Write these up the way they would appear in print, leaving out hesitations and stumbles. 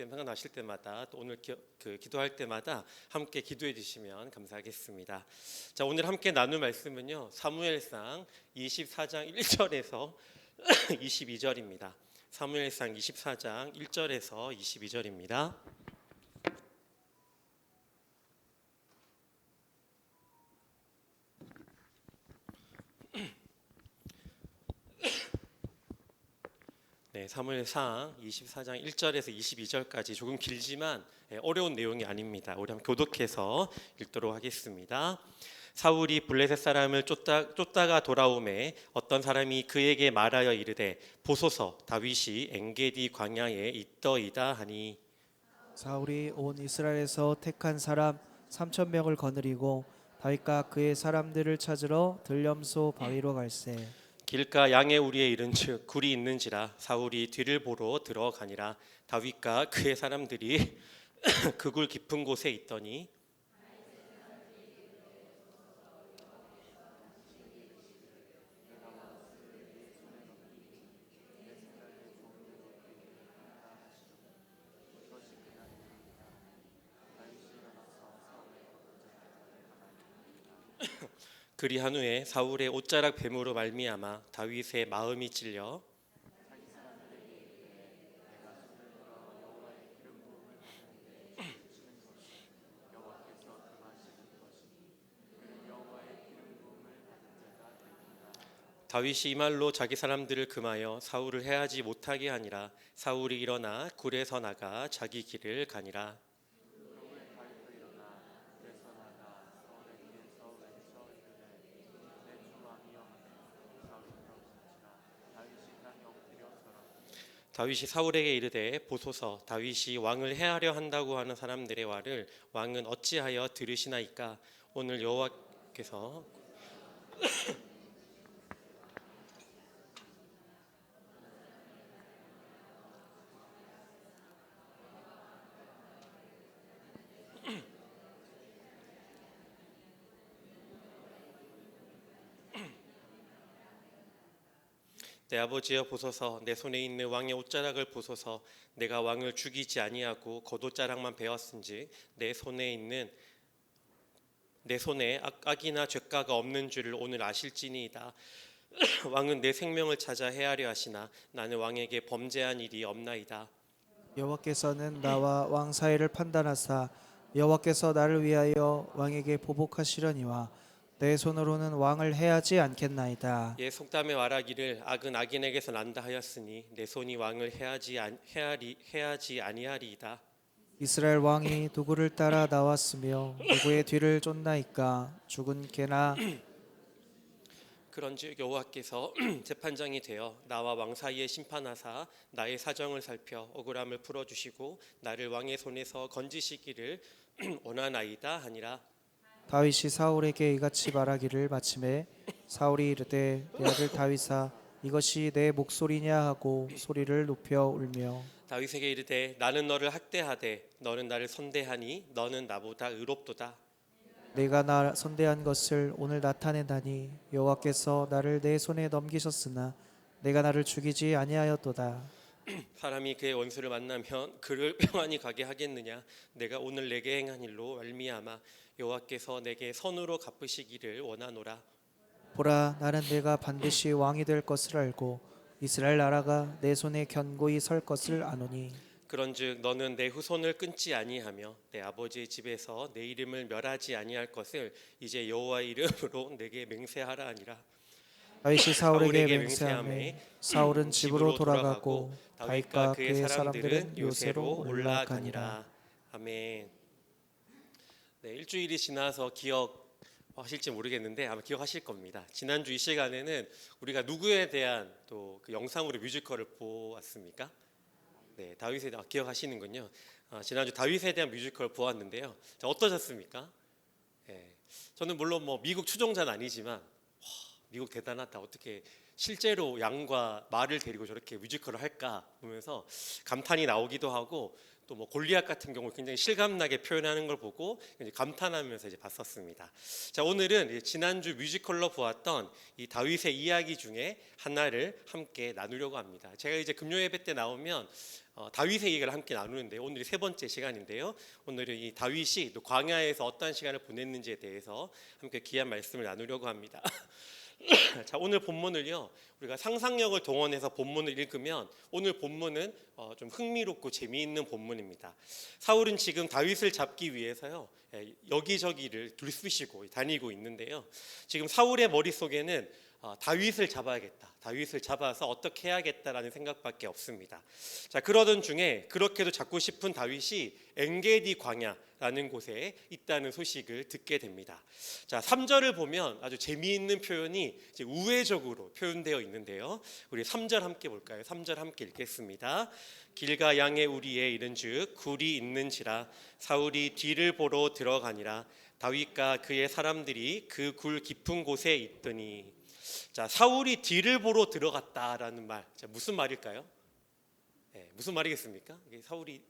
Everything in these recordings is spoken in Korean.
생각나실 때마다 또 오늘 기도할 때마다 함께 기도해 주시면 감사하겠습니다. 자, 오늘 함께 나눌 말씀은요, 사무엘상 24장 1절에서 22절입니다. 사무엘상 24장 1절에서 22절입니다. 네, 사무엘상 24장 1절에서 22절까지 조금 길지만 어려운 내용이 아닙니다. 우리 한번 교독해서 읽도록 하겠습니다. 사울이 블레셋 사람을 쫓다가 돌아오매 어떤 사람이 그에게 말하여 이르되 보소서 다윗이 엔게디 광야에 있더이다 하니, 사울이 온 이스라엘에서 택한 사람 3천 명을 거느리고 다윗과 그의 사람들을 찾으러 들염소 바위로 갈새. 길가 양의 우리에 이른즉 굴이 있는지라 사울이 뒤를 보러 들어가니라. 다윗과 그의 사람들이 그 굴 깊은 곳에 있더니 그리한 후에 사울의 옷자락 뱀으로 말미암아 다윗의 마음이 찔려 다윗이 이 말로 자기 사람들을 금하여 사울을 해하지 못하게 하니라. 사울이 일어나 굴에서 나가 자기 길을 가니라. 다윗이 사울에게 이르되 보소서 다윗이 왕을 해하려 한다고 하는 사람들의 말을 왕은 어찌하여 들으시나이까. 오늘 여호와께서 내 아버지여 보소서 내 손에 있는 왕의 옷자락을 보소서. 내가 왕을 죽이지 아니하고 겉옷자락만 베었은지 내 손에 악이나 죄가가 없는 줄을 오늘 아실지니이다. 왕은 내 생명을 찾아 해하려 하시나 나는 왕에게 범죄한 일이 없나이다. 여호와께서는 나와 왕 사이를 판단하사 여호와께서 나를 위하여 왕에게 보복하시려니와 내 손으로는 왕을 해하지 않겠나이다. 예, 속담에 말하기를 악은 악인에게서 난다 하였으니 내 손이 왕을 해하지 아니하리이다. 이스라엘 왕이 누구를 따라 나왔으며 누구의 뒤를 쫓나이까. 죽은 개나 그런즉 여호와께서 재판장이 되어 나와 왕 사이에 심판하사 나의 사정을 살펴 억울함을 풀어주시고 나를 왕의 손에서 건지시기를 원하나이다 하니라. 다윗이 사울에게 이같이 말하기를 마침에 사울이 이르되 내 아들 다윗아 이것이 내 목소리냐 하고 소리를 높여 울며 다윗에게 이르되 나는 너를 학대하되 너는 나를 선대하니 너는 나보다 의롭도다. 내가 나 선대한 것을 오늘 나타내다니 여호와께서 나를 내 손에 넘기셨으나 내가 나를 죽이지 아니하였도다. 사람이 그의 원수를 만나면 그를 평안히 가게 하겠느냐. 내가 오늘 내게 행한 일로 말미암아 여호와께서 내게 선으로 갚으시기를 원하노라. 보라 나는 내가 반드시 왕이 될 것을 알고 이스라엘 나라가 내 손에 견고히 설 것을 아노니 그런즉 너는 내 후손을 끊지 아니하며 내 아버지의 집에서 내 이름을 멸하지 아니할 것을 이제 여호와의 이름으로 내게 맹세하라 하니라. 다윗이 사울에게 사울에게 맹세하매 사울은 집으로 돌아가고 다윗과 그의 사람들은 요새로 올라가니라. 아멘. 네, 일주일이 지나서 기억하실지 모르겠는데 아마 기억하실 겁니다. 지난주 이 시간에는 우리가 누구에 대한 또 그 영상으로 뮤지컬을 보았습니까? 네, 다윗에 대한 기억하시는군요. 지난주 다윗에 대한 뮤지컬 보았는데요. 자, 어떠셨습니까? 네, 저는 물론 뭐 미국 추종자는 아니지만 와, 미국 대단하다. 어떻게 실제로 양과 말을 데리고 저렇게 뮤지컬을 할까 보면서 감탄이 나오기도 하고 또 뭐 골리앗 같은 경우 굉장히 실감나게 표현하는 걸 보고 이제 감탄하면서 이제 봤었습니다. 자, 오늘은 지난주 뮤지컬로 보았던 이 다윗의 이야기 중에 하나를 함께 나누려고 합니다. 제가 이제 금요 예배 때 나오면 다윗의 얘기를 함께 나누는데요. 오늘이 세 번째 시간인데요. 오늘은 이 다윗이 또 광야에서 어떠한 시간을 보냈는지에 대해서 함께 귀한 말씀을 나누려고 합니다. 자, 오늘 본문을요, 우리가 상상력을 동원해서 본문을 읽으면 오늘 본문은 좀 흥미롭고 재미있는 본문입니다. 사울은 지금 다윗을 잡기 위해서요, 여기저기를 들쑤시고 다니고 있는데요. 지금 사울의 머릿속에는 다윗을 잡아야겠다, 다윗을 잡아서 어떻게 해야겠다라는 생각밖에 없습니다. 자, 그러던 중에 그렇게도 잡고 싶은 다윗이 엔게디 광야라는 곳에 있다는 소식을 듣게 됩니다. 자, 3절을 보면 아주 재미있는 표현이 이제 우회적으로 표현되어 있는데요. 우리 3절 함께 볼까요? 3절 함께 읽겠습니다. 길가 양의 우리에 이른즉 굴이 있는지라 사울이 뒤를 보러 들어가니라 다윗과 그의 사람들이 그 굴 깊은 곳에 있더니. 자, 사울이 뒤를 보러 들어갔다라는 말, 자, 무슨 말일까요? 무슨 말이겠습니까? 사울이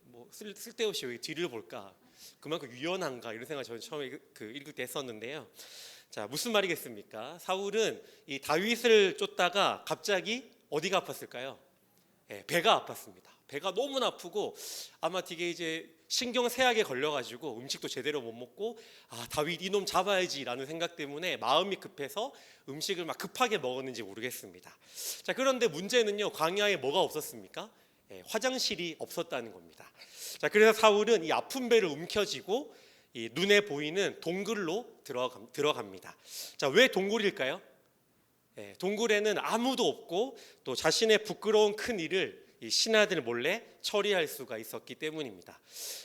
뭐 쓸데없이 왜 뒤를 볼까? 그만큼 유연한가? 이런 생각 저는 처음에 읽을 때 했었는데요. 자, 무슨 말이겠습니까? 사울은 이 다윗을 쫓다가 갑자기 어디가 아팠을까요? 배가 아팠습니다. 배가 너무나 아프고 아마 되게 이제 신경쇠약에 걸려가지고 음식도 제대로 못 먹고 다윗 이놈 잡아야지라는 생각 때문에 마음이 급해서 음식을 막 급하게 먹었는지 모르겠습니다. 자, 그런데 문제는요, 광야에 뭐가 없었습니까? 화장실이 없었다는 겁니다. 자, 그래서 사울은 이 아픈 배를 움켜쥐고 이 눈에 보이는 동굴로 들어갑니다. 자, 왜 동굴일까요? 동굴에는 아무도 없고 또 자신의 부끄러운 큰 일을 이 신하들 몰래 처리할 수가 있었기 때문입니다.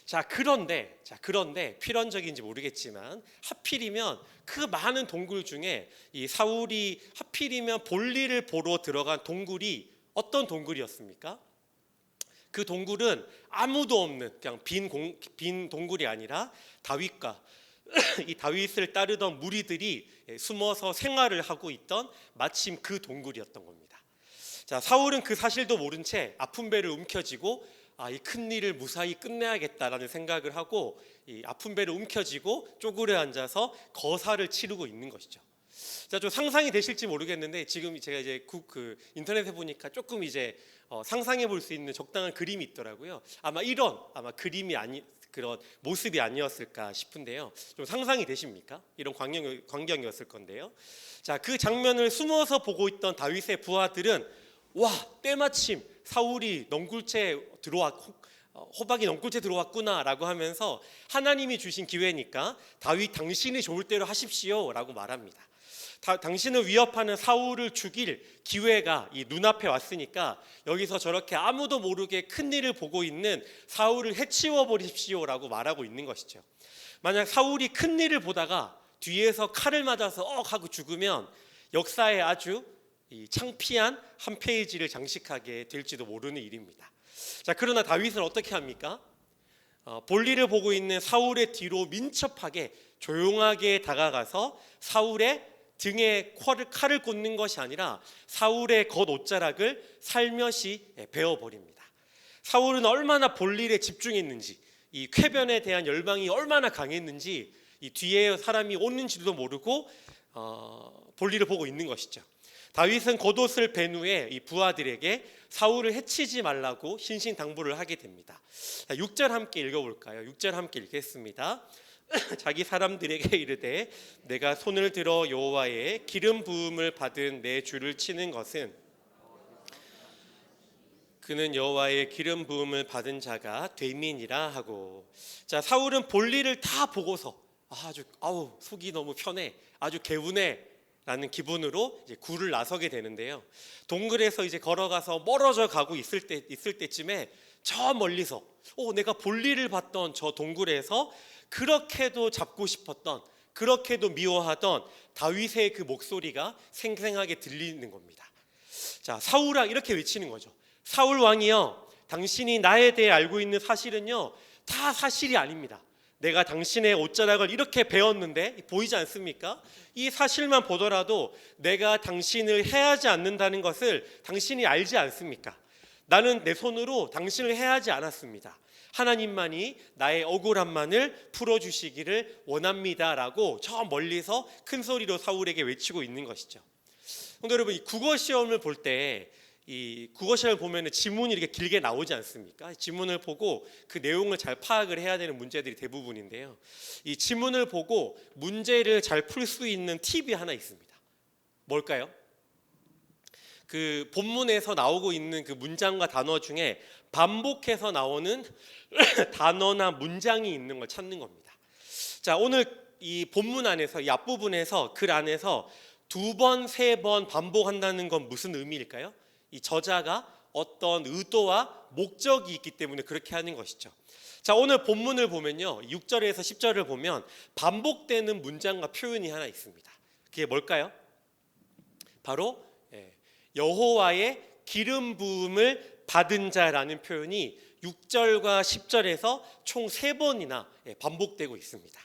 자, 그런데 필연적인지 모르겠지만 하필이면 그 많은 동굴 중에 이 사울이 하필이면 볼일을 보러 들어간 동굴이 어떤 동굴이었습니까? 그 동굴은 아무도 없는 그냥 빈 동굴이 아니라 다윗과 이 다윗을 따르던 무리들이 숨어서 생활을 하고 있던 마침 그 동굴이었던 겁니다. 자, 사울은 그 사실도 모른 채 아픈 배를 움켜쥐고 이 큰 일을 무사히 끝내야겠다라는 생각을 하고 이 아픈 배를 움켜쥐고 쪼그려 앉아서 거사를 치르고 있는 것이죠. 자, 좀 상상이 되실지 모르겠는데 지금 제가 이제 인터넷에 보니까 조금 이제 상상해 볼 수 있는 적당한 그림이 있더라고요. 아마 그림이 그런 모습이 아니었을까 싶은데요. 좀 상상이 되십니까? 이런 광경이었을 건데요. 자, 그 장면을 숨어서 보고 있던 다윗의 부하들은 때마침 사울이 호박이 넝굴째 들어왔구나라고 하면서 하나님이 주신 기회니까 다윗 당신이 좋을 대로 하십시오라고 말합니다. 당신을 위협하는 사울을 죽일 기회가 이 눈앞에 왔으니까 여기서 저렇게 아무도 모르게 큰 일을 보고 있는 사울을 해치워 버리십시오라고 말하고 있는 것이죠. 만약 사울이 큰 일을 보다가 뒤에서 칼을 맞아서 하고 죽으면 역사에 아주 이 창피한 한 페이지를 장식하게 될지도 모르는 일입니다. 자, 그러나 다윗은 어떻게 합니까? 볼일을 보고 있는 사울의 뒤로 민첩하게 조용하게 다가가서 사울의 등에 칼을 꽂는 것이 아니라 사울의 겉옷자락을 살며시 베어버립니다. 사울은 얼마나 볼일에 집중했는지, 이 쾌변에 대한 열망이 얼마나 강했는지 이 뒤에 사람이 오는지도 모르고 볼일을 보고 있는 것이죠. 다윗은 겉옷을 벤 후에 이 부하들에게 사울을 해치지 말라고 신신당부를 하게 됩니다. 6절 함께 읽어볼까요? 6절 함께 읽겠습니다. 자기 사람들에게 이르되 내가 손을 들어 여호와의 기름 부음을 받은 내 주를 치는 것은 그는 여호와의 기름 부음을 받은 자가 됨이니라 하고. 자, 사울은 볼일을 다 보고서 아주 속이 너무 편해, 아주 개운해 라는 기분으로 이제 굴을 나서게 되는데요. 동굴에서 이제 걸어가서 멀어져 가고 있을 때쯤에 저 멀리서 내가 볼일을 봤던 저 동굴에서 그렇게도 잡고 싶었던, 그렇게도 미워하던 다윗의 그 목소리가 생생하게 들리는 겁니다. 자, 사울아, 이렇게 외치는 거죠. 사울 왕이여, 당신이 나에 대해 알고 있는 사실은요 다 사실이 아닙니다. 내가 당신의 옷자락을 이렇게 베었는데 보이지 않습니까? 이 사실만 보더라도 내가 당신을 해하지 않는다는 것을 당신이 알지 않습니까? 나는 내 손으로 당신을 해하지 않았습니다. 하나님만이 나의 억울함만을 풀어주시기를 원합니다라고 저 멀리서 큰 소리로 사울에게 외치고 있는 것이죠. 근데 여러분, 이 국어 시험을 볼 때 이 국어 시험을 보면은 지문이 이렇게 길게 나오지 않습니까? 지문을 보고 그 내용을 잘 파악을 해야 되는 문제들이 대부분인데요. 이 지문을 보고 문제를 잘 풀 수 있는 팁이 하나 있습니다. 뭘까요? 그 본문에서 나오고 있는 그 문장과 단어 중에 반복해서 나오는 단어나 문장이 있는 걸 찾는 겁니다. 자, 오늘 이 본문 안에서 이 앞부분에서 글 안에서 2번, 3번 반복한다는 건 무슨 의미일까요? 이 저자가 어떤 의도와 목적이 있기 때문에 그렇게 하는 것이죠. 자, 오늘 본문을 보면요, 6절에서 10절을 보면 반복되는 문장과 표현이 하나 있습니다. 그게 뭘까요? 바로 여호와의 기름 부음을 받은 자라는 표현이 6절과 10절에서 총 3번이나 반복되고 있습니다.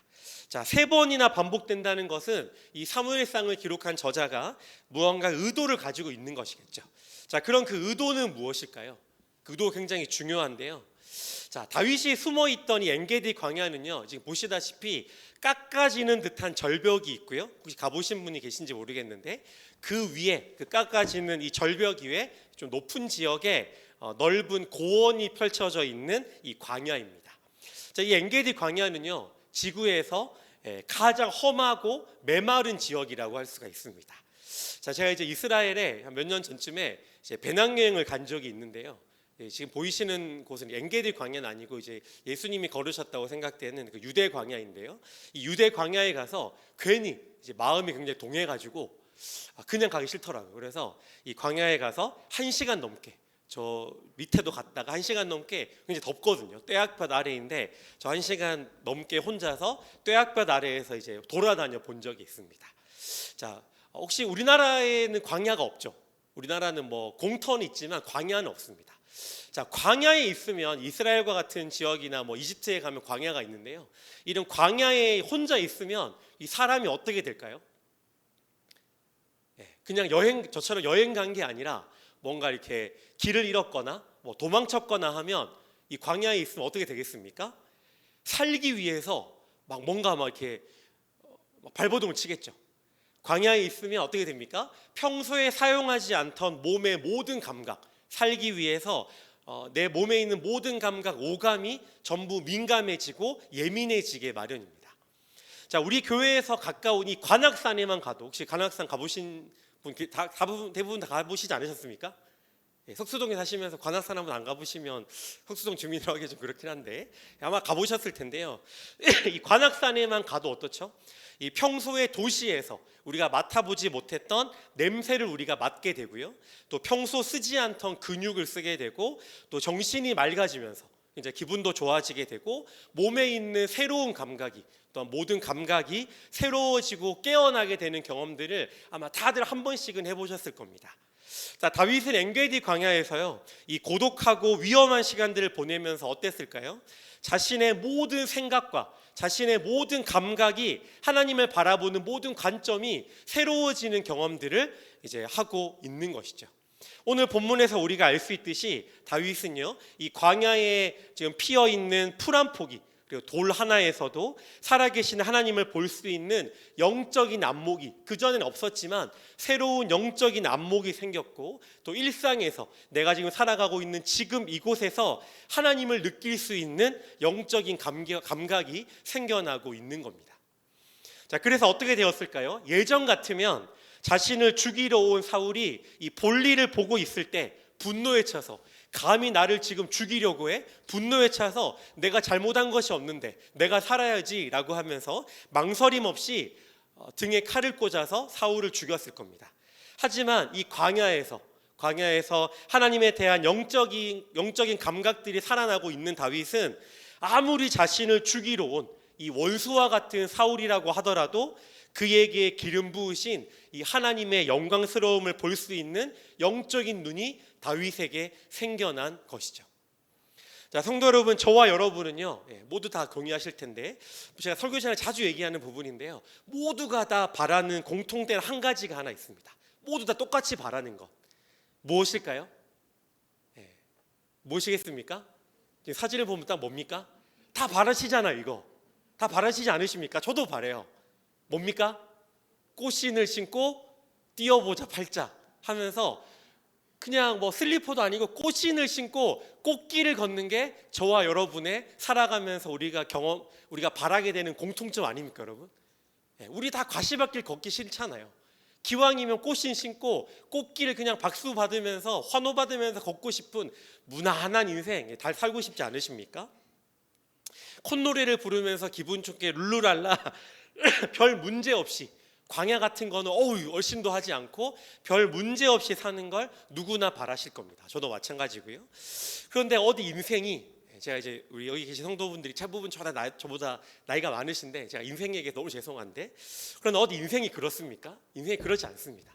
자, 3번이나 반복된다는 것은 이 사무엘상을 기록한 저자가 무언가 의도를 가지고 있는 것이겠죠. 자, 그럼 그 의도는 무엇일까요? 그 의도가 굉장히 중요한데요. 자, 다윗이 숨어있던 이 엔게디 광야는요, 지금 보시다시피 깎아지는 듯한 절벽이 있고요. 혹시 가보신 분이 계신지 모르겠는데 그 위에, 그 깎아지는 이 절벽 위에 좀 높은 지역에 넓은 고원이 펼쳐져 있는 이 광야입니다. 자, 이 엔게디 광야는요, 지구에서 가장 험하고 메마른 지역이라고 할 수가 있습니다. 자, 제가 이제 이스라엘에 몇 년 전쯤에 이제 배낭여행을 간 적이 있는데요. 지금 보이시는 곳은 엔게디 광야는 아니고 이제 예수님이 걸으셨다고 생각되는 그 유대 광야인데요. 이 유대 광야에 가서 괜히 이제 마음이 굉장히 동해가지고 그냥 가기 싫더라고요. 그래서 이 광야에 가서 1시간 넘게, 저 밑에도 갔다가 1시간 넘게, 굉장히 덥거든요. 떼약볕 아래인데 저 1시간 넘게 혼자서 떼약볕 아래에서 이제 돌아다녀 본 적이 있습니다. 자, 혹시 우리나라에는 광야가 없죠? 우리나라는 뭐 공터는 있지만 광야는 없습니다. 자, 광야에 있으면 이스라엘과 같은 지역이나 뭐 이집트에 가면 광야가 있는데요. 이런 광야에 혼자 있으면 이 사람이 어떻게 될까요? 그냥 저처럼 여행 간 게 아니라 뭔가 이렇게 길을 잃었거나 뭐 도망쳤거나 하면 이 광야에 있으면 어떻게 되겠습니까? 살기 위해서 뭔가 이렇게 발버둥을 치겠죠. 광야에 있으면 어떻게 됩니까? 평소에 사용하지 않던 몸의 모든 감각, 살기 위해서 내 몸에 있는 모든 감각, 오감이 전부 민감해지고 예민해지게 마련입니다. 자, 우리 교회에서 가까운 이 관악산에만 가도, 혹시 관악산 가보신 분 대부분 다 가보시지 않으셨습니까? 석수동에 사시면서 관악산 한번 안 가보시면 석수동 주민이라고 하기 좀 그렇긴 한데 아마 가보셨을 텐데요. 이 관악산에만 가도 어떻죠? 이 평소에 도시에서 우리가 맡아보지 못했던 냄새를 우리가 맡게 되고요. 또 평소 쓰지 않던 근육을 쓰게 되고 또 정신이 맑아지면서 이제 기분도 좋아지게 되고 몸에 있는 새로운 감각이, 또 모든 감각이 새로워지고 깨어나게 되는 경험들을 아마 다들 한 번씩은 해보셨을 겁니다. 자, 다윗은 엔게디 광야에서요, 이 고독하고 위험한 시간들을 보내면서 어땠을까요? 자신의 모든 생각과 자신의 모든 감각이 하나님을 바라보는 모든 관점이 새로워지는 경험들을 이제 하고 있는 것이죠. 오늘 본문에서 우리가 알 수 있듯이 다윗은요, 이 광야에 지금 피어 있는 풀 한 포기, 그리고 돌 하나에서도 살아계신 하나님을 볼 수 있는 영적인 안목이 그전에는 없었지만 새로운 영적인 안목이 생겼고, 또 일상에서 내가 지금 살아가고 있는 지금 이곳에서 하나님을 느낄 수 있는 영적인 감각이 생겨나고 있는 겁니다. 자, 그래서 어떻게 되었을까요? 예전 같으면 자신을 죽이러 온 사울이 이 볼일을 보고 있을 때 분노에 차서, 감히 나를 지금 죽이려고 해? 분노에 차서 내가 잘못한 것이 없는데 내가 살아야지 라고 하면서 망설임 없이 등에 칼을 꽂아서 사울을 죽였을 겁니다. 하지만 이 광야에서 하나님에 대한 영적인 감각들이 살아나고 있는 다윗은 아무리 자신을 죽이러 온 이 원수와 같은 사울이라고 하더라도 그에게 기름 부으신 이 하나님의 영광스러움을 볼 수 있는 영적인 눈이 다윗에게 생겨난 것이죠. 자, 성도 여러분, 저와 여러분은요, 모두 다 동의하실 텐데 제가 설교 시간에 자주 얘기하는 부분인데요, 모두가 다 바라는 공통된 한 가지가 하나 있습니다. 모두 다 똑같이 바라는 것, 무엇일까요? 무엇이겠습니까? 지금 사진을 보면 딱 뭡니까? 다 바라시잖아요. 이거 다 바라시지 않으십니까? 저도 바래요. 뭡니까? 꽃신을 신고 뛰어보자 팔자 하면서 그냥 뭐 슬리퍼도 아니고 꽃신을 신고 꽃길을 걷는 게 저와 여러분의 살아가면서 우리가 바라게 되는 공통점 아닙니까, 여러분? 우리 다 가시밭길 걷기 싫잖아요. 기왕이면 꽃신 신고 꽃길을 그냥 박수 받으면서 환호 받으면서 걷고 싶은 무난한 인생 잘 살고 싶지 않으십니까? 콧노래를 부르면서 기분 좋게 룰루랄라 별 문제 없이 광야 같은 거는 얼씬도 하지 않고 별 문제 없이 사는 걸 누구나 바라실 겁니다. 저도 마찬가지고요. 그런데 어디 인생이 제가 이제 우리 여기 계신 성도분들이 대부분 저보다 나이가 많으신데 제가 인생 얘기에 너무 죄송한데 그런데 어디 인생이 그렇습니까? 인생이 그렇지 않습니다.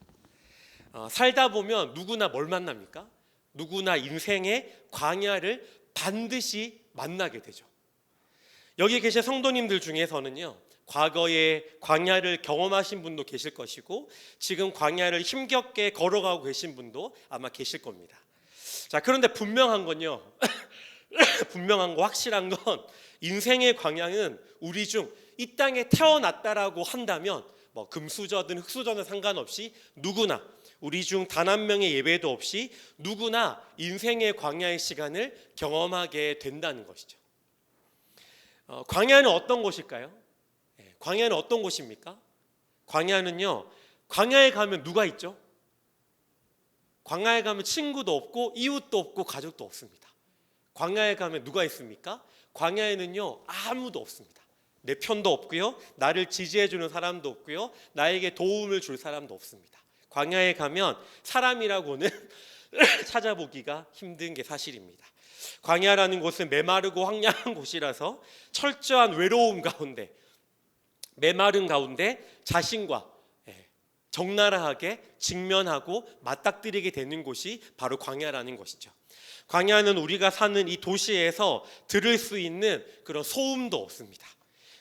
살다 보면 누구나 뭘 만납니까? 누구나 인생의 광야를 반드시 만나게 되죠. 여기 계신 성도님들 중에서는요, 과거에 광야를 경험하신 분도 계실 것이고 지금 광야를 힘겹게 걸어가고 계신 분도 아마 계실 겁니다. 자, 그런데 분명한 건요 분명한 거 확실한 건 인생의 광야는 우리 중 이 땅에 태어났다라고 한다면 뭐 금수저든 흑수저는 상관없이 누구나 우리 중 단 한 명의 예외도 없이 누구나 인생의 광야의 시간을 경험하게 된다는 것이죠. 광야는 어떤 곳일까요? 광야는 어떤 곳입니까? 광야는요, 광야에 가면 누가 있죠? 광야에 가면 친구도 없고 이웃도 없고 가족도 없습니다. 광야에 가면 누가 있습니까? 광야에는요, 아무도 없습니다. 내 편도 없고요, 나를 지지해주는 사람도 없고요, 나에게 도움을 줄 사람도 없습니다. 광야에 가면 사람이라고는 찾아보기가 힘든 게 사실입니다. 광야라는 곳은 메마르고 황량한 곳이라서 철저한 외로움 가운데, 메마른 가운데 자신과 적나라하게 직면하고 맞닥뜨리게 되는 곳이 바로 광야라는 것이죠. 광야는 우리가 사는 이 도시에서 들을 수 있는 그런 소음도 없습니다.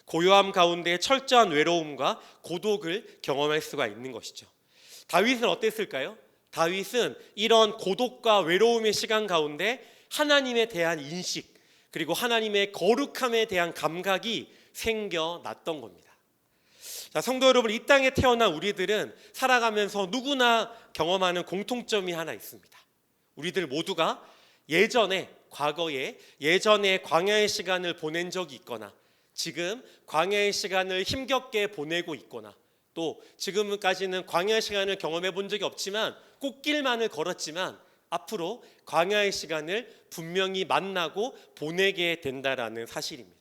고요함 가운데 철저한 외로움과 고독을 경험할 수가 있는 것이죠. 다윗은 어땠을까요? 다윗은 이런 고독과 외로움의 시간 가운데 하나님에 대한 인식 그리고 하나님의 거룩함에 대한 감각이 생겨났던 겁니다. 자, 성도 여러분, 이 땅에 태어난 우리들은 살아가면서 누구나 경험하는 공통점이 하나 있습니다. 우리들 모두가 과거에 광야의 시간을 보낸 적이 있거나 지금 광야의 시간을 힘겹게 보내고 있거나 또 지금까지는 광야의 시간을 경험해 본 적이 없지만 꽃길만을 걸었지만 앞으로 광야의 시간을 분명히 만나고 보내게 된다라는 사실입니다.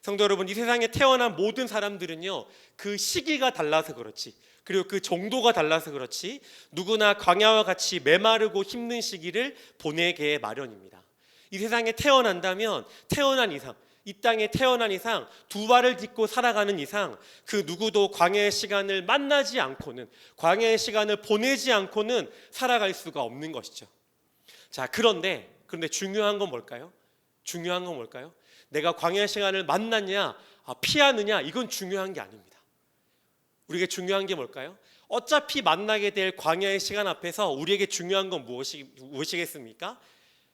성도 여러분, 이 세상에 태어난 모든 사람들은요, 그 시기가 달라서 그렇지 그리고 그 정도가 달라서 그렇지 누구나 광야와 같이 메마르고 힘든 시기를 보내게 마련입니다. 이 세상에 태어난다면 태어난 이상, 이 땅에 태어난 이상, 두 발을 딛고 살아가는 이상 그 누구도 광야의 시간을 만나지 않고는, 광야의 시간을 보내지 않고는 살아갈 수가 없는 것이죠. 자, 그런데 중요한 건 뭘까요? 내가 광야의 시간을 만났냐 피하느냐, 이건 중요한 게 아닙니다. 우리에게 중요한 게 뭘까요? 어차피 만나게 될 광야의 시간 앞에서 우리에게 중요한 건 무엇이겠습니까?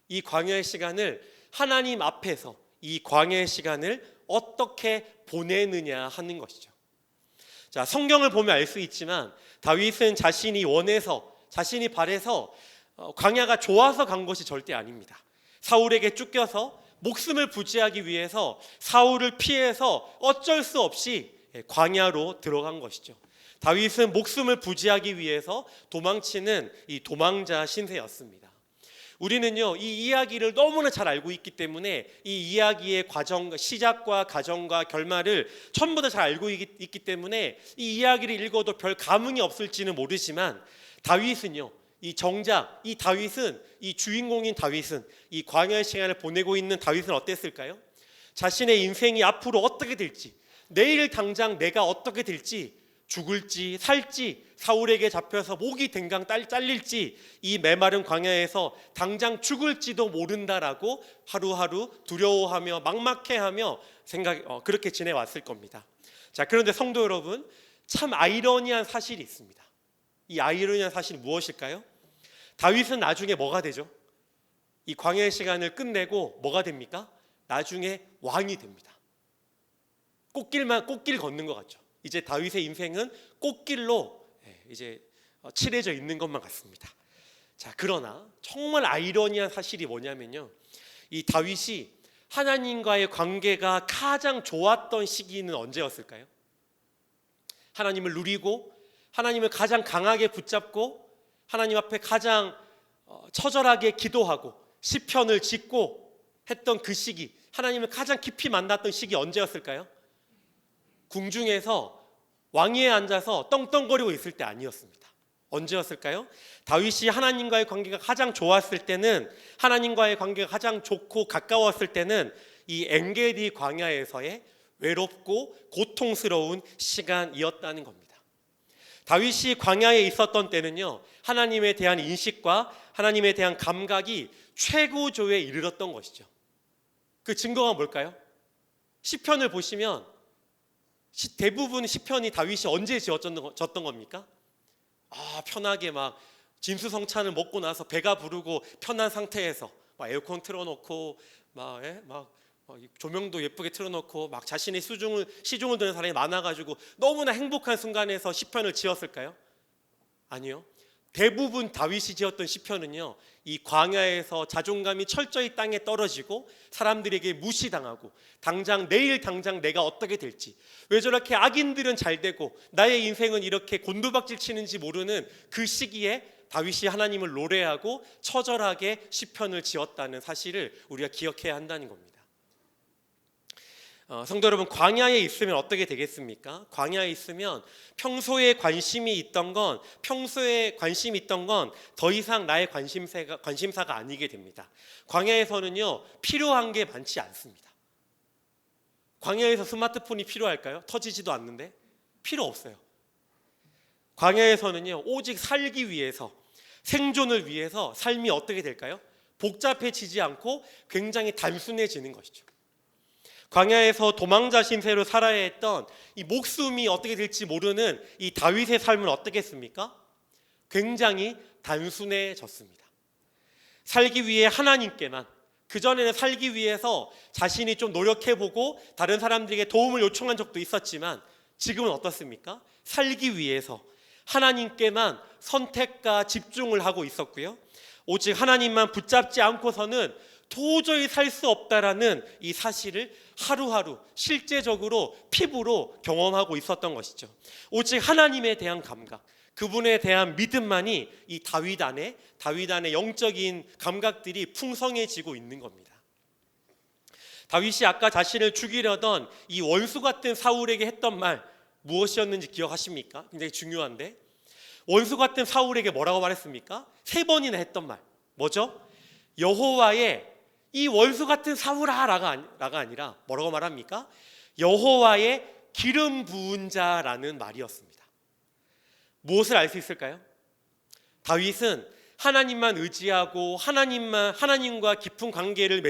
이 광야의 시간을 하나님 앞에서 이 광야의 시간을 어떻게 보내느냐 하는 것이죠. 자, 성경을 보면 알 수 있지만 다윗은 자신이 바래서 광야가 좋아서 간 것이 절대 아닙니다. 사울에게 쫓겨서 목숨을 부지하기 위해서 사울을 피해서 어쩔 수 없이 광야로 들어간 것이죠. 다윗은 목숨을 부지하기 위해서 도망치는 이 도망자 신세였습니다. 우리는요, 이 이야기를 너무나 잘 알고 있기 때문에 이 이야기의 과정, 시작과 과정과 결말을 전부 다 잘 알고 있기 때문에 이 이야기를 읽어도 별 감흥이 없을지는 모르지만 다윗은요, 이 주인공인 다윗은, 이 광야의 시간을 보내고 있는 다윗은 어땠을까요? 자신의 인생이 앞으로 어떻게 될지, 내일 당장 내가 어떻게 될지, 죽을지 살지, 사울에게 잡혀서 목이 댕강 잘릴지, 이 메마른 광야에서 당장 죽을지도 모른다라고 하루하루 두려워하며 막막해하며 그렇게 지내왔을 겁니다. 자, 그런데 성도 여러분, 참 아이러니한 사실이 있습니다. 이 아이러니한 사실이 무엇일까요? 다윗은 나중에 뭐가 되죠? 이 광야의 시간을 끝내고 뭐가 됩니까? 나중에 왕이 됩니다. 꽃길 걷는 것 같죠. 이제 다윗의 인생은 꽃길로 이제 칠해져 있는 것만 같습니다. 자, 그러나 정말 아이러니한 사실이 뭐냐면요, 이 다윗이 하나님과의 관계가 가장 좋았던 시기는 언제였을까요? 하나님을 누리고 하나님을 가장 강하게 붙잡고 하나님 앞에 가장 처절하게 기도하고 시편을 짓고 했던 그 시기, 하나님을 가장 깊이 만났던 시기 언제였을까요? 궁중에서 왕위에 앉아서 떵떵거리고 있을 때 아니었습니다. 언제였을까요? 다윗이 하나님과의 관계가 가장 좋았을 때는, 하나님과의 관계가 가장 좋고 가까웠을 때는 이 엔게디 광야에서의 외롭고 고통스러운 시간이었다는 겁니다. 다윗이 광야에 있었던 때는요, 하나님에 대한 인식과 하나님에 대한 감각이 최고조에 이르렀던 것이죠. 그 증거가 뭘까요? 시편을 보시면 대부분 시편이 다윗이 언제 지었던 겁니까? 편하게 막 진수성찬을 먹고 나서 배가 부르고 편한 상태에서 막 에어컨 틀어놓고 막 조명도 예쁘게 틀어놓고 막 자신의 시중을 드는 사람이 많아가지고 너무나 행복한 순간에서 시편을 지었을까요? 아니요. 대부분 다윗이 지었던 시편은요, 이 광야에서 자존감이 철저히 땅에 떨어지고 사람들에게 무시당하고 내일 당장 내가 어떻게 될지, 왜 저렇게 악인들은 잘 되고 나의 인생은 이렇게 곤두박질 치는지 모르는 그 시기에 다윗이 하나님을 노래하고 처절하게 시편을 지었다는 사실을 우리가 기억해야 한다는 겁니다. 성도 여러분, 광야에 있으면 어떻게 되겠습니까? 광야에 있으면 평소에 관심이 있던 건 더 이상 나의 관심사가 아니게 됩니다. 광야에서는요, 필요한 게 많지 않습니다. 광야에서 스마트폰이 필요할까요? 터지지도 않는데 필요 없어요. 광야에서는요, 오직 살기 위해서, 생존을 위해서 삶이 어떻게 될까요? 복잡해지지 않고 굉장히 단순해지는 것이죠. 광야에서 도망자 신세로 살아야 했던 이 목숨이 어떻게 될지 모르는 이 다윗의 삶은 어떻겠습니까? 굉장히 단순해졌습니다. 살기 위해 하나님께만, 그전에는 살기 위해서 자신이 좀 노력해보고 다른 사람들에게 도움을 요청한 적도 있었지만 지금은 어떻습니까? 살기 위해서 하나님께만 선택과 집중을 하고 있었고요, 오직 하나님만 붙잡지 않고서는 도저히 살 수 없다라는 이 사실을 하루하루 실제적으로 피부로 경험하고 있었던 것이죠. 오직 하나님에 대한 감각, 그분에 대한 믿음만이 이 다윗 안에 영적인 감각들이 풍성해지고 있는 겁니다. 다윗이 아까 자신을 죽이려던 이 원수 같은 사울에게 했던 말 무엇이었는지 기억하십니까? 굉장히 중요한데, 원수 같은 사울에게 뭐라고 말했습니까? 3번이나 했던 말 뭐죠? 여호와의 이 원수 같은 사울아라가 아니라 뭐라고 말합니까? 여호와의 기름 부은 자라는 말이었습니다. 무엇을 알 수 있을까요? 다윗은 하나님만 의지하고 하나님과 깊은 관계를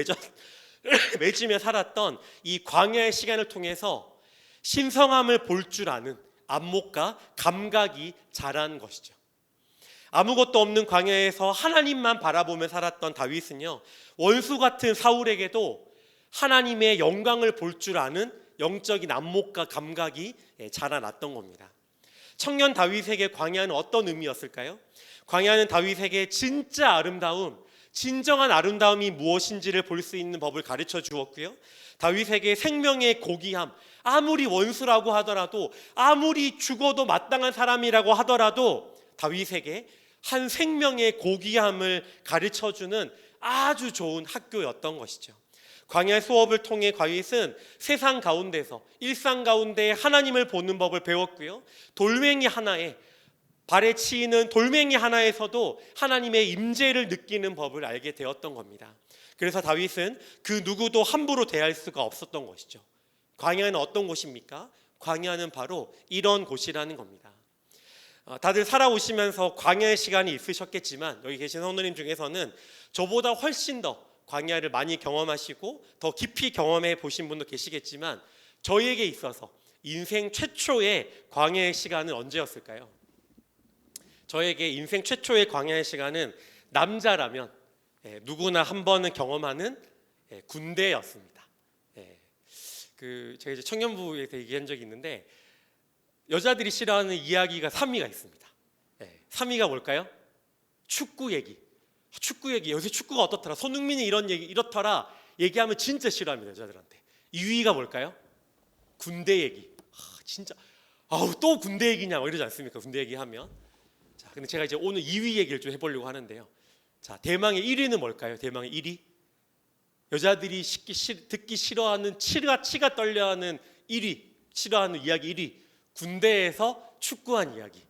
맺으며 살았던 이 광야의 시간을 통해서 신성함을 볼 줄 아는 안목과 감각이 자란 것이죠. 아무것도 없는 광야에서 하나님만 바라보며 살았던 다윗은요, 원수 같은 사울에게도 하나님의 영광을 볼 줄 아는 영적인 안목과 감각이 자라났던 겁니다. 청년 다윗에게 광야는 어떤 의미였을까요? 광야는 다윗에게 진짜 아름다움, 진정한 아름다움이 무엇인지를 볼 수 있는 법을 가르쳐 주었고요, 다윗에게 생명의 고귀함, 아무리 원수라고 하더라도, 아무리 죽어도 마땅한 사람이라고 하더라도 다윗에게 한 생명의 고귀함을 가르쳐주는 아주 좋은 학교였던 것이죠. 광야 수업을 통해 다윗은 세상 가운데서, 일상 가운데 하나님을 보는 법을 배웠고요, 돌멩이 하나에, 발에 치이는 돌멩이 하나에서도 하나님의 임재를 느끼는 법을 알게 되었던 겁니다. 그래서 다윗은 그 누구도 함부로 대할 수가 없었던 것이죠. 광야는 어떤 곳입니까? 광야는 바로 이런 곳이라는 겁니다. 다들 살아오시면서 광야의 시간이 있으셨겠지만 여기 계신 성도님 중에서는 저보다 훨씬 더 광야를 많이 경험하시고 더 깊이 경험해 보신 분도 계시겠지만, 저희에게 있어서 인생 최초의 광야의 시간은 언제였을까요? 저에게 인생 최초의 광야의 시간은 남자라면 누구나 한 번은 경험하는 군대였습니다. 제가 이제 청년부에서 얘기한 적이 있는데, 여자들이 싫어하는 이야기가 3위가 있습니다. 3위가 뭘까요? 축구 얘기. 요새 축구가 어떻더라, 손흥민이 이런 얘기 이렇더라 얘기하면 진짜 싫어합니다, 여자들한테. 2위가 뭘까요? 군대 얘기. 진짜 또 군대 얘기냐 이러지 않습니까? 군대 얘기하면. 자, 근데 제가 이제 오늘 2위 얘기를 좀 해보려고 하는데요. 자, 대망의 1위는 뭘까요? 대망의 1위. 여자들이 듣기 싫어하는, 치가 떨려하는 1위, 싫어하는 이야기 1위. 군대에서 축구한 이야기.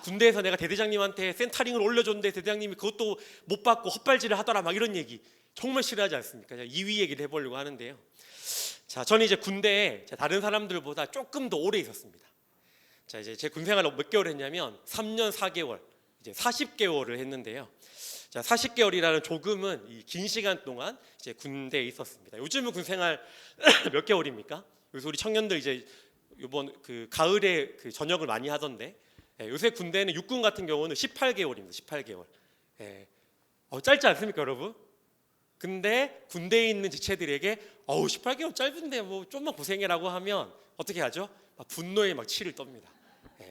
군대에서 내가 대대장님한테 센터링을 올려줬는데 대대장님이 그것도 못 받고 헛발질을 하더라, 막 이런 얘기 정말 싫어하지 않습니까? 2위 얘기를 해보려고 하는데요. 자, 저는 이제 군대에 다른 사람들보다 조금 더 오래 있었습니다. 자, 이제 제 군생활을 몇 개월 했냐면 3년 4개월, 이제 40개월을 했는데요. 자, 40개월이라는 조금은 긴 시간 동안 이제 군대에 있었습니다. 요즘은 군생활 몇 개월입니까? 요새 우리 청년들 이제 이번 그 가을에 그 전역을 많이 하던데, 요새 군대는 육군 같은 경우는 18개월입니다. 18개월. 짧지 않습니까, 여러분? 근데 군대에 있는 지체들에게 18개월 짧은데 뭐 좀만 고생해라고 하면 어떻게 하죠? 분노에 막 치를 떱니다.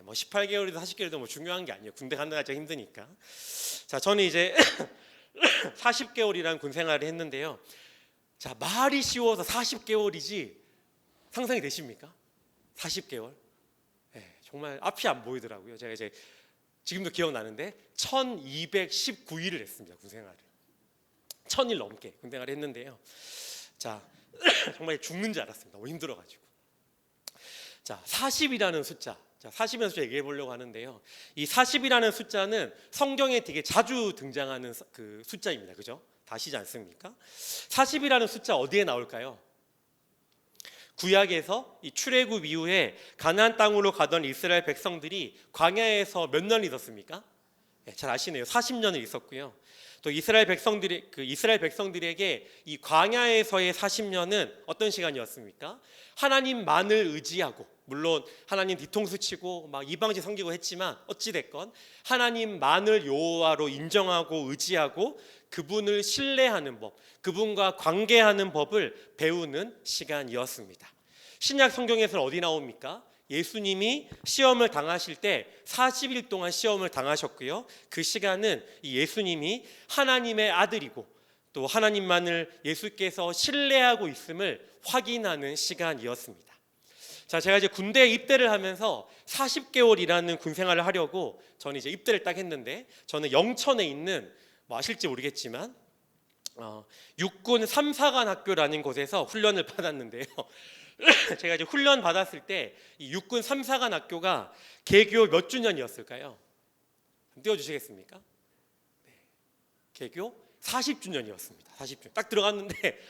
뭐 18개월이든 40개월이든 뭐 중요한 게 아니에요. 군대 가는 게 힘드니까. 자, 저는 이제 40개월이라는 군 생활을 했는데요. 자, 말이 쉬워서 40개월이지 상상이 되십니까? 40개월. 정말 앞이 안 보이더라고요. 제가 이제 지금도 기억나는데 1219일을 했습니다. 군 생활을. 1000일 넘게 군 생활을 했는데요. 자, 정말 죽는 줄 알았습니다. 너무 힘들어가지고. 자, 40이라는 숫자. 자, 40이라는 숫자 얘기해 보려고 하는데요. 이 40이라는 숫자는 성경에 되게 자주 등장하는 그 숫자입니다. 그죠? 다 아시지 않습니까? 40이라는 숫자 어디에 나올까요? 구약에서 이 출애굽 이후에 가나안 땅으로 가던 이스라엘 백성들이 광야에서 몇 년을 있었습니까? 잘 아시네요. 40년을 있었고요. 또 이스라엘 백성들에게 이 광야에서의 40년은 어떤 시간이었습니까? 하나님만을 의지하고, 물론 하나님 뒤통수 치고 막 이방지 섬기고 했지만 어찌 됐건 하나님만을 여호와로 인정하고 의지하고 그분을 신뢰하는 법, 그분과 관계하는 법을 배우는 시간이었습니다. 신약 성경에서는 어디 나옵니까? 예수님이 시험을 당하실 때 40일 동안 시험을 당하셨고요. 그 시간은 이 예수님이 하나님의 아들이고 또 하나님만을 예수께서 신뢰하고 있음을 확인하는 시간이었습니다. 자, 제가 이제 군대에 입대를 하면서 40개월이라는 군 생활을 하려고 저는 이제 입대를 딱 했는데, 저는 영천에 있는, 뭐 아실지 모르겠지만 육군 3사관 학교라는 곳에서 훈련을 받았는데요. 제가 이제 훈련 받았을 때 이 육군 3사관 학교가 개교 몇 주년이었을까요? 띄워주시겠습니까? 네. 개교 40주년이었습니다. 40주년. 딱 들어갔는데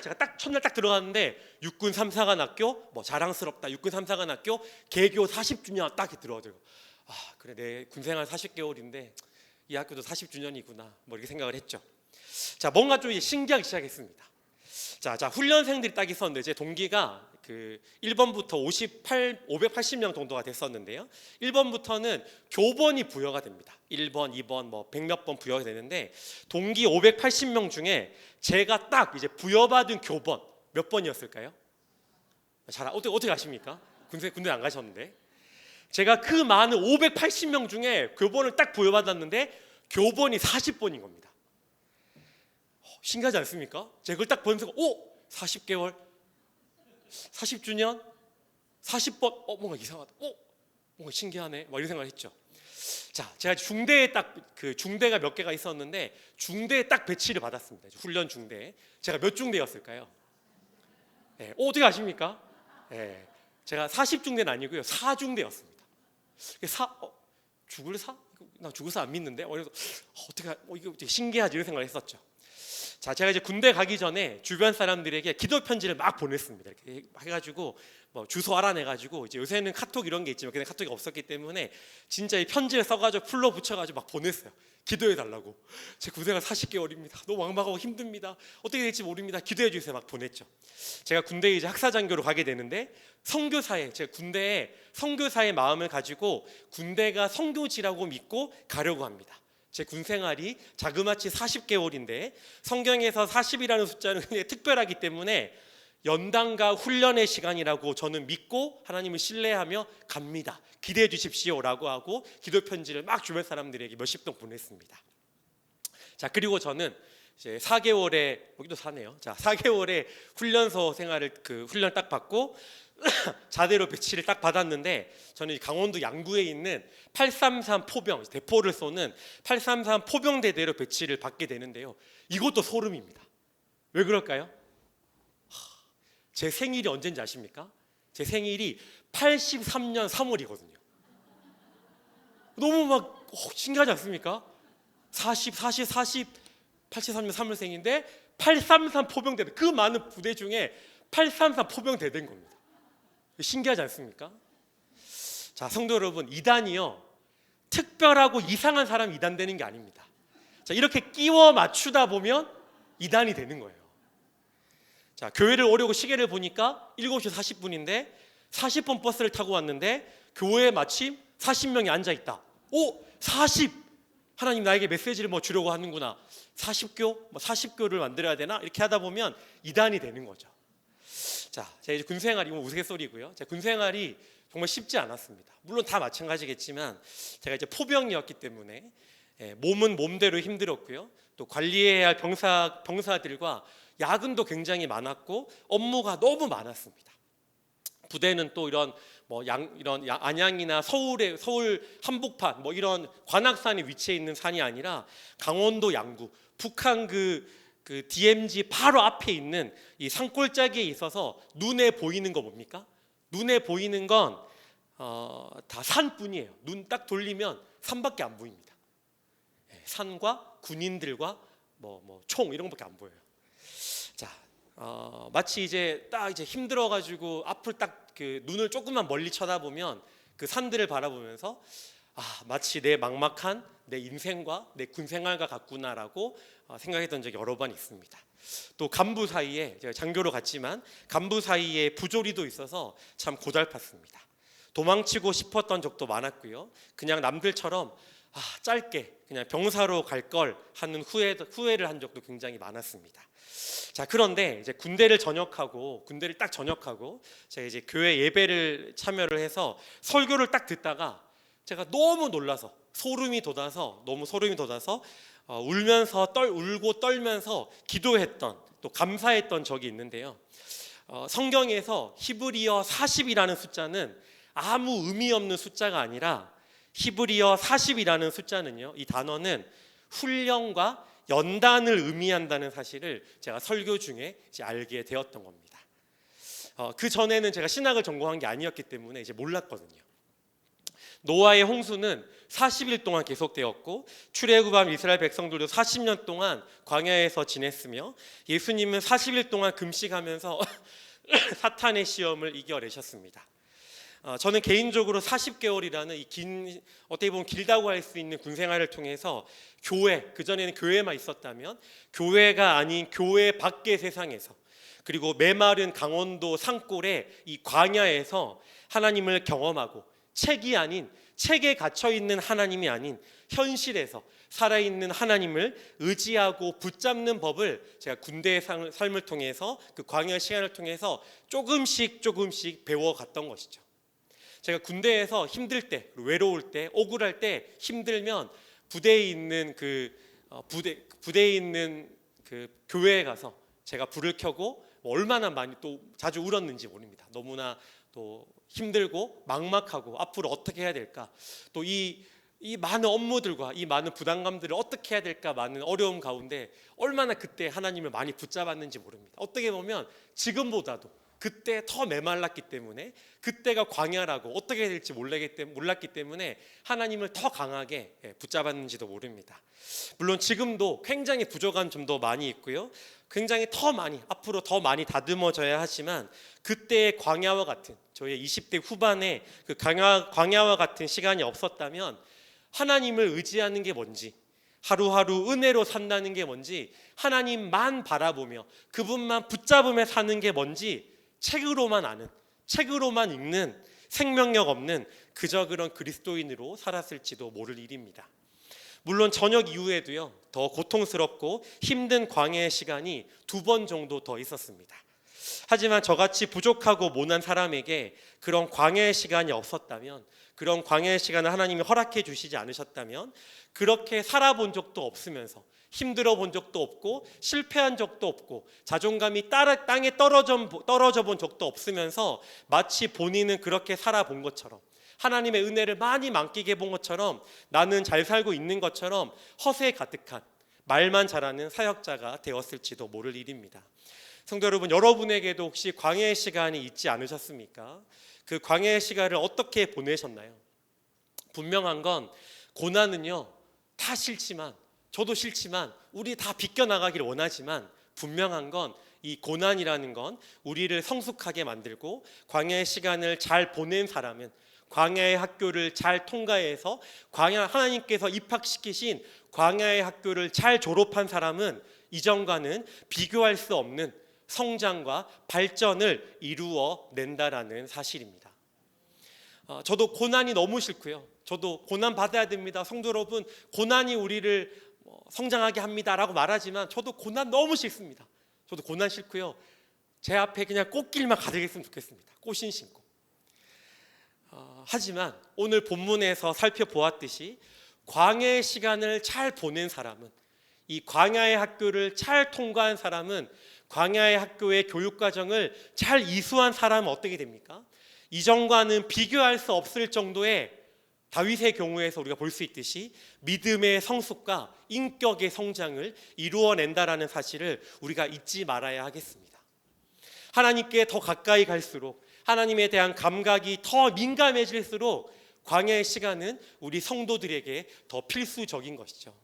제가 딱 첫날 딱 들어갔는데 육군 3사관 학교, 뭐 자랑스럽다, 육군 3사관 학교 개교 40주년 딱 들어가지고, 그래, 내 군생활 40개월인데 이 학교도 40주년이구나 뭐 이렇게 생각을 했죠. 자, 뭔가 좀 이제 신기하기 시작했습니다. 자, 훈련생들이 딱 있었는데 제 동기가 그 1번부터 580명 정도가 됐었는데요. 1번부터는 교번이 부여가 됩니다. 1번, 2번, 뭐 100몇 번 부여가 되는데, 동기 580명 중에 제가 딱 이제 부여받은 교번 몇 번이었을까요? 어떻게 아십니까? 군대 안 가셨는데. 제가 그 많은 580명 중에 교번을 딱 부여받았는데 교번이 40번인 겁니다. 신기하지 않습니까? 제가 그걸 딱 보는 순간 40개월 40주년 40번 뭔가 이상하다. 뭔가 신기하네. 막 이런 생각을 했죠. 자, 제가 중대에 딱 그 중대가 몇 개가 있었는데 중대에 딱 배치를 받았습니다. 훈련 중대에. 제가 몇 중대였을까요? 어떻게 아십니까? 제가 40중대는 아니고요. 4중대였습니다. 나 죽을 사 안 믿는데. 그래서 이거 되게 신기하지 이런 생각을 했었죠. 자, 제가 이제 군대 가기 전에 주변 사람들에게 기도 편지를 막 보냈습니다. 이렇게 해가지고 뭐 주소 알아내가지고, 이제 요새는 카톡 이런 게 있지만 그냥 카톡이 없었기 때문에 진짜 이 편지를 써가지고 풀로 붙여가지고 막 보냈어요. 기도해달라고. 제 군대가 40개월입니다. 너무 막막하고 힘듭니다. 어떻게 될지 모릅니다. 기도해 주세요. 막 보냈죠. 제가 군대에 이제 학사장교로 가게 되는데, 제가 군대에 선교사의 마음을 가지고 군대가 선교지라고 믿고 가려고 합니다. 제 군생활이 자그마치 40개월인데 성경에서 40이라는 숫자는 굉장히 특별하기 때문에 연단과 훈련의 시간이라고 저는 믿고 하나님을 신뢰하며 갑니다. 기대해 주십시오라고 하고 기도 편지를 막 주변 사람들에게 몇십 통 보냈습니다. 자, 그리고 저는 이제 4개월의 여기도 사네요. 자, 4개월의 훈련소 생활을 훈련 딱 받고 자대로 배치를 딱 받았는데 저는 강원도 양구에 있는 833 포병 대포를 쏘는 833 포병대대로 배치를 받게 되는데요. 이것도 소름입니다. 왜 그럴까요? 제 생일이 언제인지 아십니까? 제 생일이 83년 3월이거든요. 너무 막 신기하지 않습니까? 83년 3월생인데 833 포병대대, 그 많은 부대 중에 833 포병대대인 겁니다. 신기하지 않습니까? 자, 성도 여러분, 이단이요 특별하고 이상한 사람이 이단되는 게 아닙니다. 자, 이렇게 끼워 맞추다 보면 이단이 되는 거예요. 자, 교회를 오려고 시계를 보니까 7시 40분인데 40분 버스를 타고 왔는데 교회에 마침 40명이 앉아있다. 오! 40! 하나님 나에게 메시지를 뭐 주려고 하는구나. 40교? 40교를 만들어야 되나? 이렇게 하다 보면 이단이 되는 거죠. 자, 제가 이제 군생활이 우스갯소리고요. 제 군생활이 정말 쉽지 않았습니다. 물론 다 마찬가지겠지만 제가 이제 포병이었기 때문에 몸은 몸대로 힘들었고요. 또 관리해야 할 병사들과 야근도 굉장히 많았고 업무가 너무 많았습니다. 부대는 또 이런 안양이나 서울 한복판 이런 관악산에 위치해 있는 산이 아니라 강원도 양구 북한 그 DMZ 바로 앞에 있는 이 산골짜기에 있어서 눈에 보이는 거 뭡니까? 눈에 보이는 건 다 산뿐이에요. 눈 딱 돌리면 산밖에 안 보입니다. 산과 군인들과 총 이런 것밖에 안 보여요. 자, 마치 이제 힘들어가지고 앞을 딱 눈을 조금만 멀리 쳐다보면 그 산들을 바라보면서 마치 내 막막한 내 인생과 내 군생활과 같구나라고 생각했던 적이 여러 번 있습니다. 또 간부 사이에 제가 장교로 갔지만 간부 사이에 부조리도 있어서 참 고달팠습니다. 도망치고 싶었던 적도 많았고요. 그냥 남들처럼 짧게 그냥 병사로 갈 걸 하는 후회를 한 적도 굉장히 많았습니다. 자, 그런데 이제 군대를 딱 전역하고 제가 이제 교회 예배를 참여를 해서 설교를 딱 듣다가 제가 너무 놀라서 소름이 돋아서 울고 떨면서 기도했던 또 감사했던 적이 있는데요. 성경에서 히브리어 40이라는 숫자는 아무 의미 없는 숫자가 아니라 히브리어 40이라는 숫자는요, 이 단어는 훈련과 연단을 의미한다는 사실을 제가 설교 중에 이제 알게 되었던 겁니다. 그 전에는 제가 신학을 전공한 게 아니었기 때문에 이제 몰랐거든요. 노아의 홍수는 40일 동안 계속되었고 출애굽한 이스라엘 백성들도 40년 동안 광야에서 지냈으며 예수님은 40일 동안 금식하면서 사탄의 시험을 이겨내셨습니다. 저는 개인적으로 40개월이라는 이 어떻게 보면 길다고 할 수 있는 군생활을 통해서 그전에는 교회만 있었다면 교회가 아닌 교회 밖의 세상에서 그리고 메마른 강원도 산골의 이 광야에서 하나님을 경험하고 책에 갇혀있는 하나님이 아닌 현실에서 살아있는 하나님을 의지하고 붙잡는 법을 제가 군대의 삶을 통해서 그 광야 시간을 통해서 조금씩 배워갔던 것이죠. 제가 군대에서 힘들 때, 외로울 때, 억울할 때, 힘들면 부대에 있는 교회에 가서 제가 불을 켜고 얼마나 많이 또 자주 울었는지 모릅니다. 너무나 또 힘들고 막막하고 앞으로 어떻게 해야 될까, 또 이 많은 업무들과 이 많은 부담감들을 어떻게 해야 될까, 많은 어려움 가운데 얼마나 그때 하나님을 많이 붙잡았는지 모릅니다. 어떻게 보면 지금보다도 그때 더 메말랐기 때문에, 그때가 광야라고 어떻게 해야 될지 몰랐기 때문에 하나님을 더 강하게 붙잡았는지도 모릅니다. 물론 지금도 굉장히 부족한 점도 많이 있고요, 굉장히 앞으로 더 많이 다듬어져야 하지만 그때의 광야와 같은, 저의 20대 후반에 그 광야와 같은 시간이 없었다면 하나님을 의지하는 게 뭔지, 하루하루 은혜로 산다는 게 뭔지, 하나님만 바라보며 그분만 붙잡으며 사는 게 뭔지 책으로만 아는, 책으로만 읽는 생명력 없는 그저 그런 그리스도인으로 살았을지도 모를 일입니다. 물론 저녁 이후에도요, 더 고통스럽고 힘든 광야의 시간이 2번 정도 더 있었습니다. 하지만 저같이 부족하고 모난 사람에게 그런 광야의 시간이 없었다면, 그런 광야의 시간을 하나님이 허락해 주시지 않으셨다면 그렇게 살아본 적도 없으면서 힘들어 본 적도 없고 실패한 적도 없고 자존감이 땅에 떨어져 본 적도 없으면서 마치 본인은 그렇게 살아본 것처럼, 하나님의 은혜를 많이 만끽해 본 것처럼, 나는 잘 살고 있는 것처럼 허세 가득한 말만 잘하는 사역자가 되었을지도 모를 일입니다. 성도 여러분, 여러분에게도 혹시 광야의 시간이 있지 않으셨습니까? 그 광야의 시간을 어떻게 보내셨나요? 분명한 건 고난은요, 다 싫지만, 저도 싫지만 우리 다 비껴나가기를 원하지만, 분명한 건 이 고난이라는 건 우리를 성숙하게 만들고 광야의 시간을 잘 보낸 사람은, 광야의 학교를 잘 통과해서 하나님께서 입학시키신 광야의 학교를 잘 졸업한 사람은 이전과는 비교할 수 없는 성장과 발전을 이루어 낸다라는 사실입니다. 저도 고난이 너무 싫고요. 저도 고난 받아야 됩니다. 성도 여러분, 고난이 우리를 성장하게 합니다라고 말하지만 저도 고난 너무 싫습니다. 저도 고난 싫고요. 제 앞에 그냥 꽃길만 가득했으면 좋겠습니다. 꽃신 신고. 하지만 오늘 본문에서 살펴보았듯이 광야의 시간을 잘 보낸 사람은, 이 광야의 학교를 잘 통과한 사람은, 광야의 학교의 교육과정을 잘 이수한 사람은 어떻게 됩니까? 이전과는 비교할 수 없을 정도의, 다윗의 경우에서 우리가 볼 수 있듯이 믿음의 성숙과 인격의 성장을 이루어낸다라는 사실을 우리가 잊지 말아야 하겠습니다. 하나님께 더 가까이 갈수록, 하나님에 대한 감각이 더 민감해질수록 광야의 시간은 우리 성도들에게 더 필수적인 것이죠.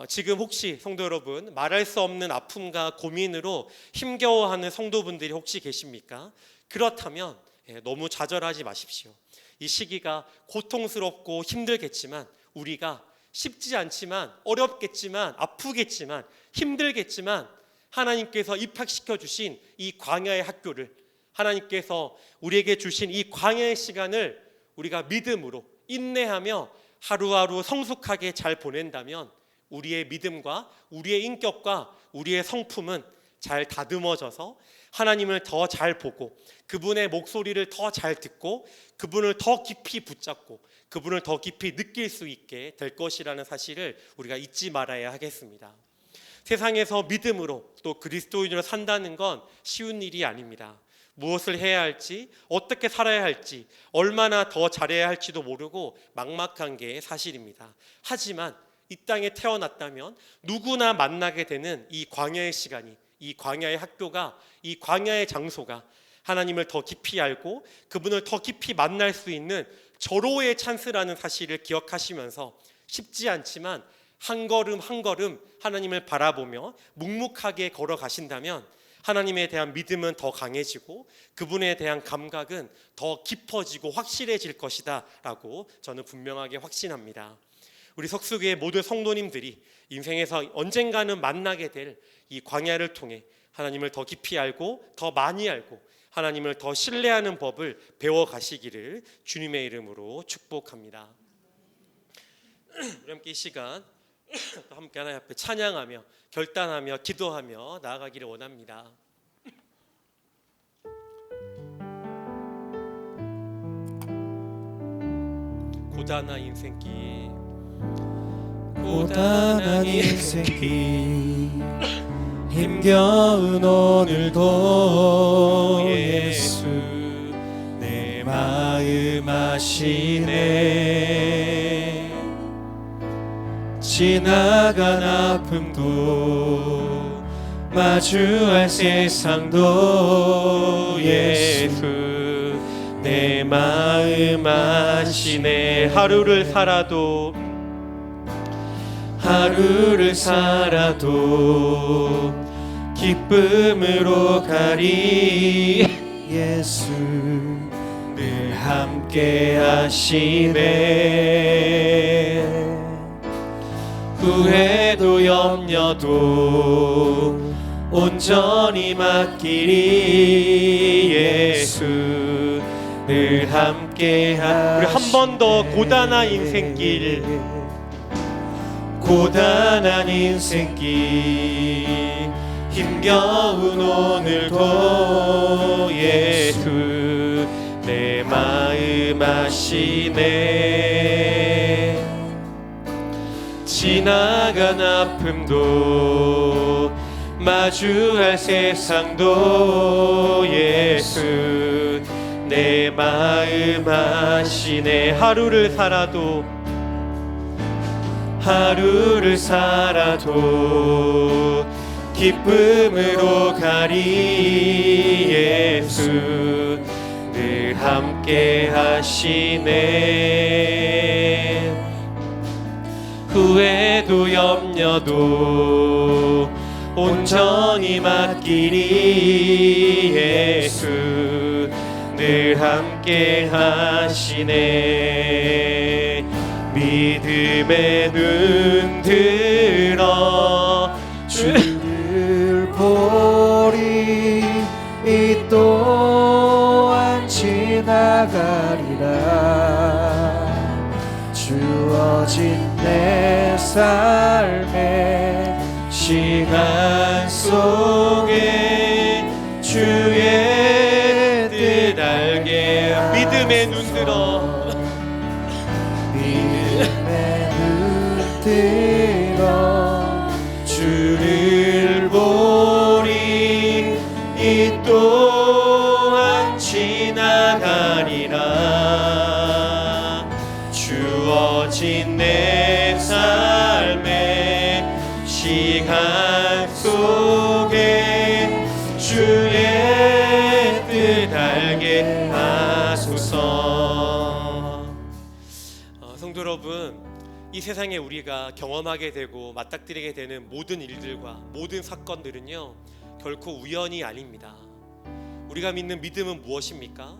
지금 혹시 성도 여러분, 말할 수 없는 아픔과 고민으로 힘겨워하는 성도분들이 혹시 계십니까? 그렇다면 너무 좌절하지 마십시오. 이 시기가 고통스럽고 힘들겠지만, 우리가 쉽지 않지만, 어렵겠지만, 아프겠지만, 힘들겠지만 하나님께서 입학시켜 주신 이 광야의 학교를, 하나님께서 우리에게 주신 이 광야의 시간을 우리가 믿음으로 인내하며 하루하루 성숙하게 잘 보낸다면 우리의 믿음과 우리의 인격과 우리의 성품은 잘 다듬어져서 하나님을 더 잘 보고 그분의 목소리를 더 잘 듣고 그분을 더 깊이 붙잡고 그분을 더 깊이 느낄 수 있게 될 것이라는 사실을 우리가 잊지 말아야 하겠습니다. 세상에서 믿음으로 또 그리스도인으로 산다는 건 쉬운 일이 아닙니다. 무엇을 해야 할지, 어떻게 살아야 할지, 얼마나 더 잘해야 할지도 모르고 막막한 게 사실입니다. 하지만 이 땅에 태어났다면 누구나 만나게 되는 이 광야의 시간이, 이 광야의 학교가, 이 광야의 장소가 하나님을 더 깊이 알고 그분을 더 깊이 만날 수 있는 절호의 찬스라는 사실을 기억하시면서 쉽지 않지만 한 걸음 한 걸음 하나님을 바라보며 묵묵하게 걸어가신다면 하나님에 대한 믿음은 더 강해지고 그분에 대한 감각은 더 깊어지고 확실해질 것이다 라고 저는 분명하게 확신합니다. 우리 석수교회 모든 성도님들이 인생에서 언젠가는 만나게 될 이 광야를 통해 하나님을 더 깊이 알고 더 많이 알고 하나님을 더 신뢰하는 법을 배워가시기를 주님의 이름으로 축복합니다. 우리 함께 이 시간 또 함께 하나님 앞에 찬양하며 결단하며 기도하며 나아가기를 원합니다. 고단한 인생길, 고단한 인생길 힘겨운 오늘도 예수 내 마음 아시네. 지나간 아픔도 마주할 세상도 예수 내 마음 아시네. 하루를 살아도 기쁨으로 가리. 예수 늘 함께 하시네. 후회도 염려도 온전히 맡기리. 예수 늘 함께 하시네. 우리 한 번 더 고단한 인생길, 고단한 인생길 힘겨운 오늘도 예수 내 마음 아시네. 지나간 아픔도 마주할 세상도 예수 내 마음 아시네. 하루를 살아도 기쁨으로 가리 예수 늘 함께 하시네. 후회도 염려도 온전히 맡기리 예수 늘 함께 하시네. 믿음의 눈 들어 주를 보리 이 또한 지나가리라. 주어진 내 삶의 시간 속에 주의 뜻 알게 믿음의 눈 들어 들어 주를 보리 이 또한 지나가리라. 주어진 내 삶의 시간 속에 주의 뜻 알게 하소서. 성도 여러분, 이 세상에 우리가 경험하게 되고 맞닥뜨리게 되는 모든 일들과 모든 사건들은요 결코 우연이 아닙니다. 우리가 믿는 믿음은 무엇입니까?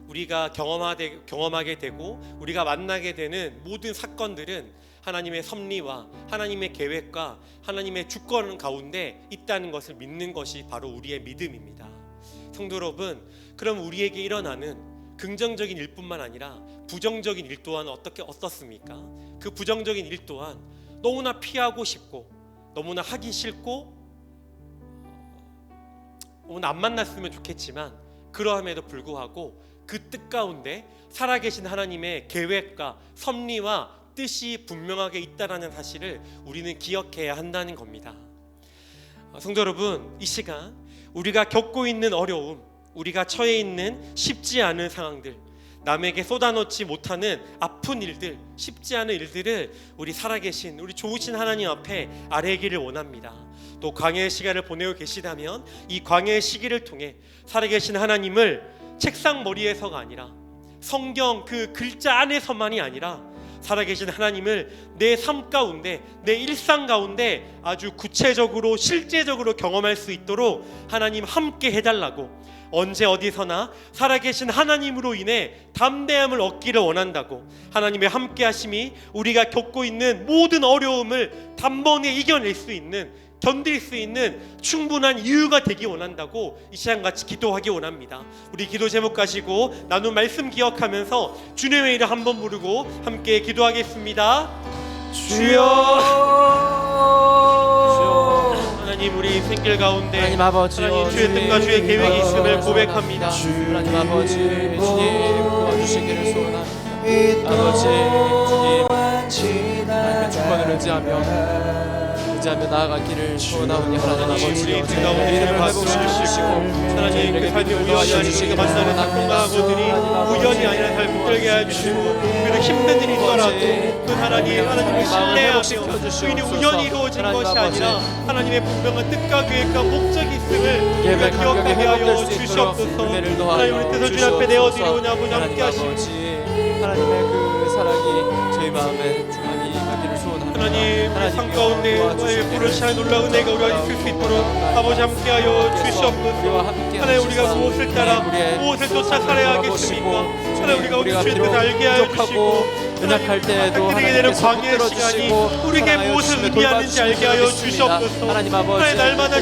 우리가 경험하게 되고 우리가 만나게 되는 모든 사건들은 하나님의 섭리와 하나님의 계획과 하나님의 주권 가운데 있다는 것을 믿는 것이 바로 우리의 믿음입니다. 성도 여러분, 그럼 우리에게 일어나는 긍정적인 일뿐만 아니라 부정적인 일 또한 어떻습니까? 그 부정적인 일 또한 너무나 피하고 싶고 너무나 하기 싫고 너무나 안 만났으면 좋겠지만 그러함에도 불구하고 그 뜻 가운데 살아계신 하나님의 계획과 섭리와 뜻이 분명하게 있다는 사실을 우리는 기억해야 한다는 겁니다. 성도 여러분, 이 시간 우리가 겪고 있는 어려움, 우리가 처해 있는 쉽지 않은 상황들, 남에게 쏟아놓지 못하는 아픈 일들, 쉽지 않은 일들을 우리 살아계신 우리 좋으신 하나님 앞에 아뢰기를 원합니다. 또 광야의 시간을 보내고 계시다면 이 광야의 시기를 통해 살아계신 하나님을 책상 머리에서가 아니라 성경 그 글자 안에서만이 아니라 살아계신 하나님을 내 삶 가운데, 내 일상 가운데 아주 구체적으로 실제적으로 경험할 수 있도록 하나님 함께 해달라고, 언제 어디서나 살아계신 하나님으로 인해 담대함을 얻기를 원한다고, 하나님의 함께하심이 우리가 겪고 있는 모든 어려움을 단번에 이겨낼 수 있는, 견딜 수 있는 충분한 이유가 되기 원한다고 이 시간 같이 기도하기 원합니다. 우리 기도 제목 가지고 나눈 말씀 기억하면서 주님의 이름 한번 부르고 함께 기도하겠습니다. 주여, 하나님 우리 생길 가운데 하나님 아버지, 하나님 주의 뜻과 주의 계획이 있음을 고백합니다. 하나님 아버지, 주님 도와주시기를 소원합니다. 아버지, 주님 하나님의 주권을 의지하며 나아가기를 소원하오니 하나님 아버지, 우리 그 가운데 이름을 회복시키시고 하나님 그 삶이 우연이 아닌 우리가 만나는 사건과 사고들이 우연이 아니라 잘 붙들게 해주시고, 그리고 힘든 일이 있더라도 그 하나님을 신뢰하며 그인이 우연히 이루어진 것이 아니라 하나님의 분명한 뜻과 계획과 목적이 있음을 우리가 기억하게 하여 주시옵소서. 하나님 우리 뜻을 주님 앞에 내어드리오니 아버지 함께 하시고 하나님의 그 사랑이 저희 마음에 충만히 임하기를 소원합니다. 하나님 삶 가운데 불을 시한 놀라운 은혜가 우리가 있을 수 있도록 아버지 함께하여 주시옵소서. 하나님 우리가 무엇을 따라 무엇을 쫓아 살아야 하겠습니까? 하나님 우리가 우리 주의 뜻을 알게 하여 주시고 연약할 때에도 하나님께 되는 광야의 시간이 우리에게 무엇을 의미하는지 알게 하여 주시옵소서. 하나님 아버지, 날마다